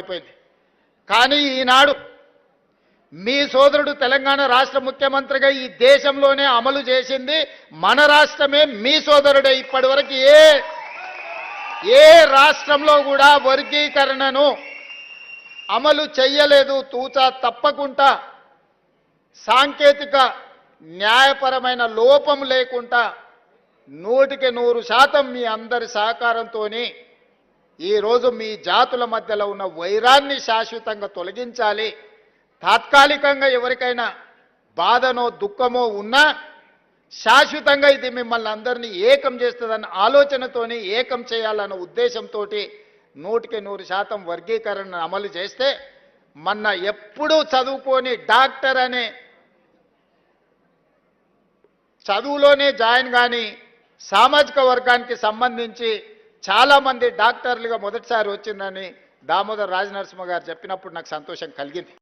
అయిపోయింది. కానీ ఈనాడు మీ సోదరుడు తెలంగాణ రాష్ట్ర ముఖ్యమంత్రిగా ఈ దేశంలోనే అమలు చేసింది మన రాష్ట్రమే. మీ సోదరుడే. ఇప్పటివరకు ఏ రాష్ట్రంలో కూడా వర్గీకరణను అమలు చెయ్యలేదు. తూచా తప్పకుండా సాంకేతిక న్యాయపరమైన లోపం లేకుండా 100% మీ అందరి సహకారంతో ఈరోజు మీ జాతుల మధ్యలో ఉన్న వైరాన్ని శాశ్వతంగా తొలగించాలి. తాత్కాలికంగా ఎవరికైనా బాధనో దుఃఖమో ఉన్నా శాశ్వతంగా ఇది మిమ్మల్ని అందరినీ ఏకం చేస్తుందన్న ఆలోచనతోని ఏకం చేయాలన్న ఉద్దేశంతో 100% వర్గీకరణను అమలు చేస్తే మొన్న ఎప్పుడూ చదువుకొని డాక్టర్ అనే చదువులోనే జాయిన్ కానీ సామాజిక వర్గానికి సంబంధించి చాలామంది డాక్టర్లుగా మొదటిసారి వచ్చిందని దామోదర్ రాజనరసింహ గారు చెప్పినప్పుడు నాకు సంతోషం కలిగింది.